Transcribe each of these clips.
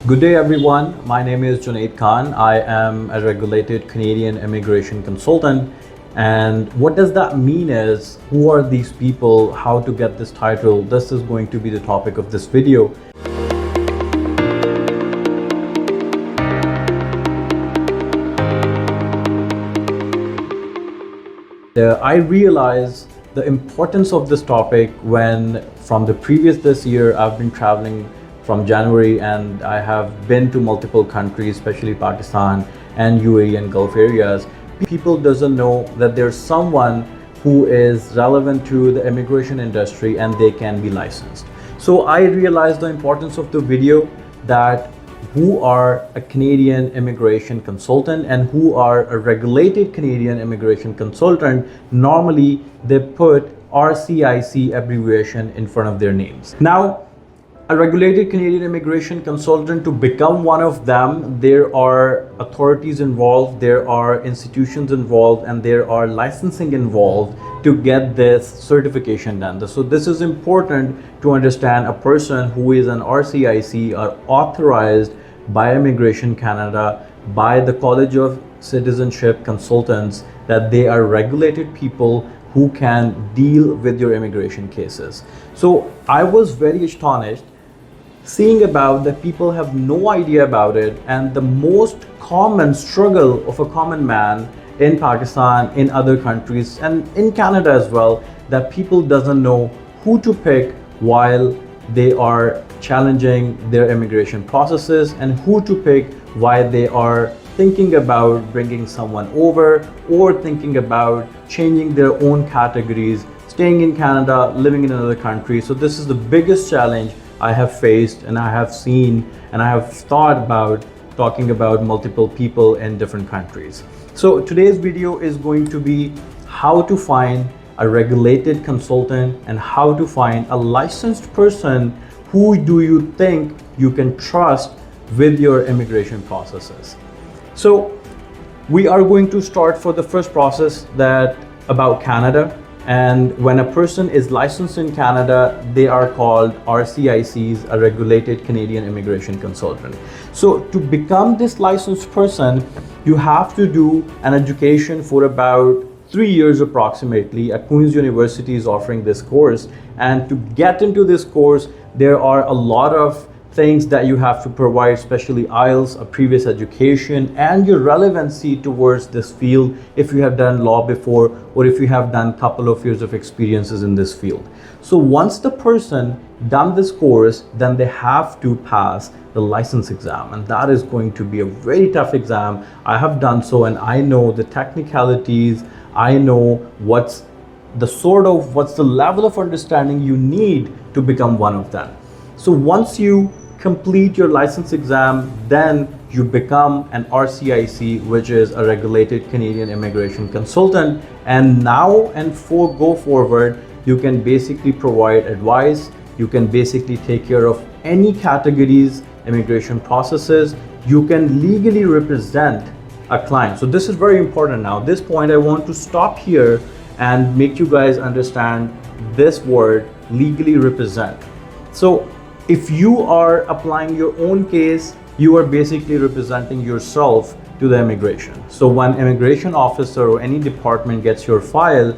Good day everyone, my name is Junaid Khan. I am a regulated Canadian immigration consultant. And what does that mean is, who are these people, how to get this title? This is going to be the topic of this video. I realized the importance of this topic when from the previous this year I've been traveling from January, and I have been to multiple countries, especially Pakistan and UAE and Gulf areas. People doesn't know that there's someone who is relevant to the immigration industry and they can be licensed. So I realized the importance of the video, that who are a Canadian immigration consultant and who are a regulated Canadian immigration consultant. Normally they put RCIC abbreviation in front of their names. Now, a regulated Canadian immigration consultant, to become one of them, there are authorities involved, there are institutions involved, and there are licensing involved to get this certification done. So this is important to understand. A person who is an RCIC are authorized by Immigration Canada, by the College of Citizenship Consultants, that they are regulated people who can deal with your immigration cases. So I was very astonished seeing about that people have no idea about it, and the most common struggle of a common man in Pakistan, in other countries, and in Canada as well, that people doesn't know who to pick while they are challenging their immigration processes, and who to pick while they are thinking about bringing someone over or thinking about changing their own categories, staying in Canada, living in another country. So this is the biggest challenge I have faced, and I have seen, and I have thought about talking about multiple people in different countries. So today's video is going to be how to find a regulated consultant and how to find a licensed person who do you think you can trust with your immigration processes. So we are going to start for the first process that about Canada. And when a person is licensed in Canada, they are called RCICs, a regulated Canadian immigration consultant. So to become this licensed person, you have to do an education for about 3 years approximately. At Queen's University is offering this course, and to get into this course, there are a lot of things that you have to provide, especially IELTS, a previous education, and your relevancy towards this field if you have done law before, or if you have done a couple of years of experiences in this field. So once the person done this course, then they have to pass the license exam, and that is going to be a very tough exam. I have done so, and I know the technicalities. I know what's the level of understanding you need to become one of them. So once you complete your license exam, then you become an RCIC, which is a regulated Canadian immigration consultant. And now and go forward, you can basically provide advice. You can basically take care of any categories, immigration processes. You can legally represent a client. So this is very important. Now, at this point, I want to stop here and make you guys understand this word, legally represent. So if you are applying your own case, you are basically representing yourself to the immigration. So when immigration officer or any department gets your file,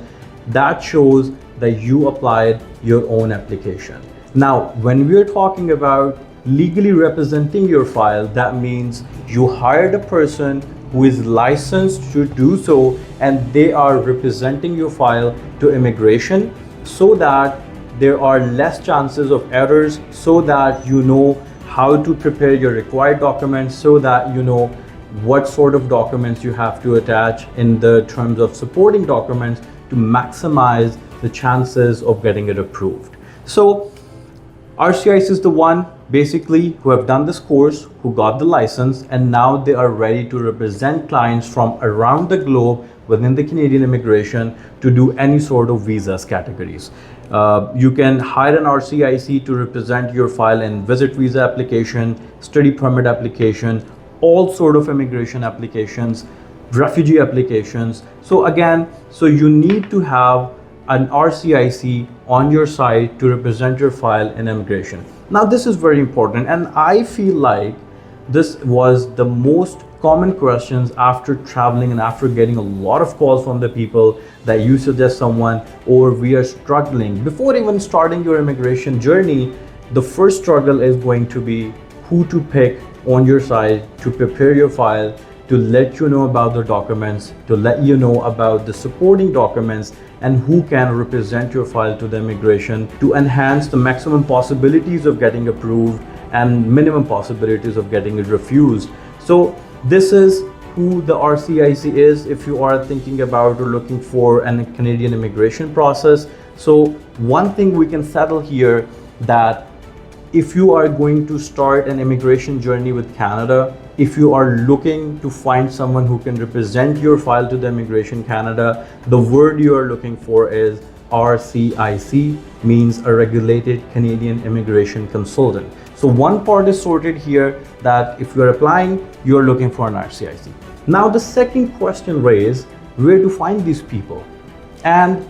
that shows that you applied your own application. Now, when we are talking about legally representing your file, that means you hired a person who is licensed to do so, and they are representing your file to immigration so that there are less chances of errors, so that you know how to prepare your required documents, so that you know what sort of documents you have to attach in the terms of supporting documents to maximize the chances of getting it approved. So RCIC is the one basically who have done this course, who got the license, and now they are ready to represent clients from around the globe within the Canadian immigration to do any sort of visas categories. You can hire an RCIC to represent your file in visit visa application, study permit application, all sort of immigration applications, refugee applications. So again, you need to have an RCIC on your side to represent your file in immigration. Now this is very important, and I feel like this was the most common questions after traveling and after getting a lot of calls from the people that you suggest someone or we are struggling. Before even starting your immigration journey, the first struggle is going to be who to pick on your side to prepare your file, to let you know about the documents, to let you know about the supporting documents, and who can represent your file to the immigration to enhance the maximum possibilities of getting approved and minimum possibilities of getting it refused. So this is who the RCIC is if you are thinking about or looking for a Canadian immigration process. So one thing we can settle here, that if you are going to start an immigration journey with Canada, if you are looking to find someone who can represent your file to the Immigration Canada, the word you are looking for is RCIC, means a regulated Canadian immigration consultant. So one part is sorted here, that if you're applying, you're looking for an RCIC. Now the second question raised, where to find these people? And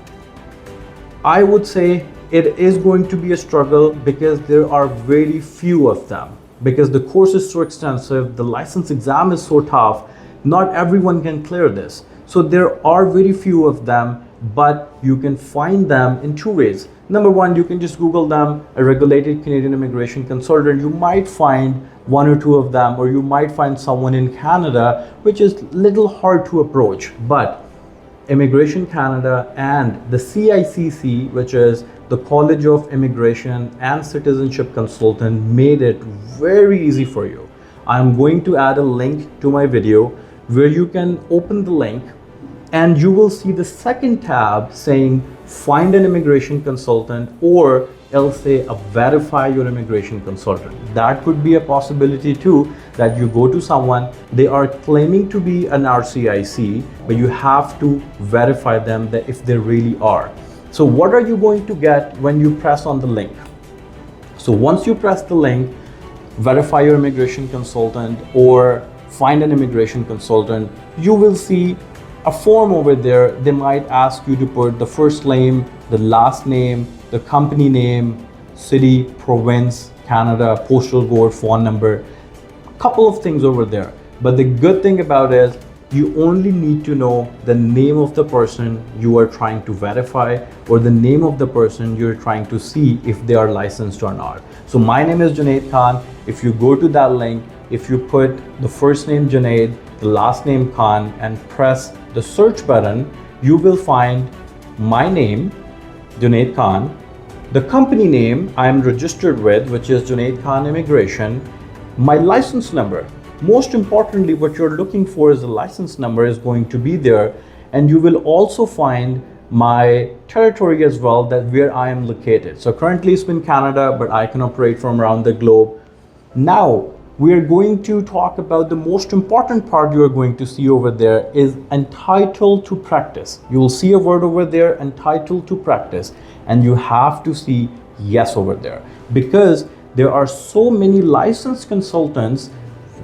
I would say it is going to be a struggle because there are very few of them. Because the course is so extensive, the license exam is so tough, not everyone can clear this. So there are very few of them, but you can find them in two ways. Number one, you can just Google them, a regulated Canadian immigration consultant. You might find one or two of them, or you might find someone in Canada, which is a little hard to approach. But Immigration Canada and the CICC, which is the College of Immigration and Citizenship Consultant, made it very easy for you. I'm going to add a link to my video where you can open the link and you will see the second tab saying find an immigration consultant, or it'll say verify your immigration consultant. That could be a possibility too, that you go to someone, they are claiming to be an RCIC, but you have to verify them that if they really are. So what are you going to get when you press on the link? So once you press the link, verify your immigration consultant or find an immigration consultant, you will see a form over there. They might ask you to put the first name, the last name, the company name, city, province, Canada, postal code, phone number, a couple of things over there. But the good thing about it is you only need to know the name of the person you are trying to verify, or the name of the person you're trying to see if they are licensed or not. So my name is Junaid Khan. If you go to that link, if you put the first name Junaid, the last name Khan, and press the search button, you will find my name, Junaid Khan, the company name I am registered with, which is Junaid Khan Immigration, my license number. Most importantly, what you're looking for is the license number is going to be there, and you will also find my territory as well, that where I am located. So currently it's in Canada, but I can operate from around the globe. Now we are going to talk about the most important part you are going to see over there is entitled to practice. You will see a word over there, entitled to practice, and you have to see yes over there, because there are so many licensed consultants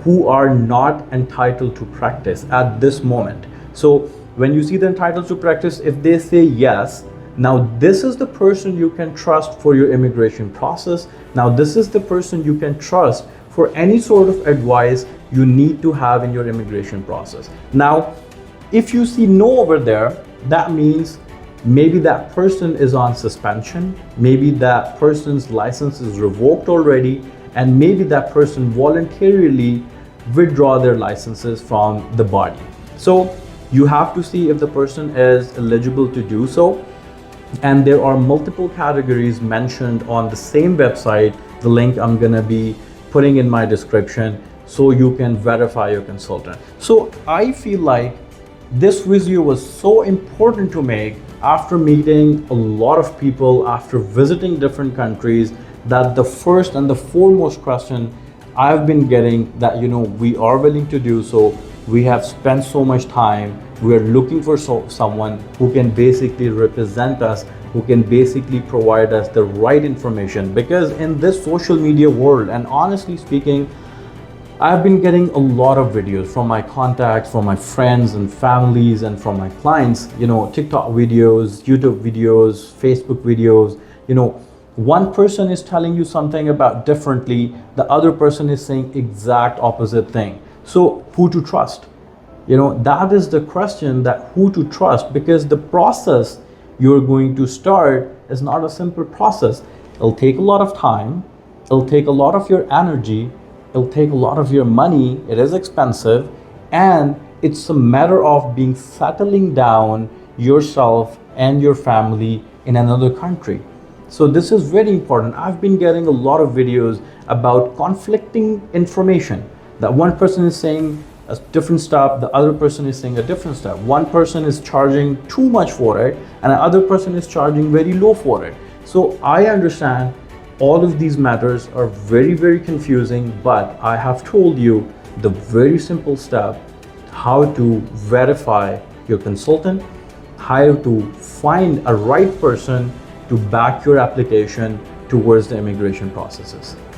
who are not entitled to practice at this moment. So when you see the entitled to practice, if they say yes, now this is the person you can trust for your immigration process. Now this is the person you can trust for any sort of advice you need to have in your immigration process. Now, if you see no over there, that means maybe that person is on suspension, maybe that person's license is revoked already, and maybe that person voluntarily withdraw their licenses from the body. So you have to see if the person is eligible to do so. And there are multiple categories mentioned on the same website, the link I'm gonna be putting in my description, so you can verify your consultant. So I feel like this video was so important to make after meeting a lot of people, after visiting different countries, that the first and the foremost question I've been getting, that we are willing to do so, we have spent so much time, we are looking for someone who can basically represent us, who can basically provide us the right information. Because in this social media world, and honestly speaking, I've been getting a lot of videos from my contacts, from my friends and families, and from my clients, TikTok videos, YouTube videos, Facebook videos, One person is telling you something about differently, the other person is saying exact opposite thing. So who to trust? That is the question, that who to trust, because the process you're going to start is not a simple process. It'll take a lot of time, it'll take a lot of your energy, it'll take a lot of your money, it is expensive, and it's a matter of settling down yourself and your family in another country. So this is very important. I've been getting a lot of videos about conflicting information, that one person is saying a different stuff, the other person is saying a different stuff. One person is charging too much for it and the other person is charging very low for it. So I understand all of these matters are very, very confusing, but I have told you the very simple step, how to verify your consultant, how to find a right person to back your application towards the immigration processes.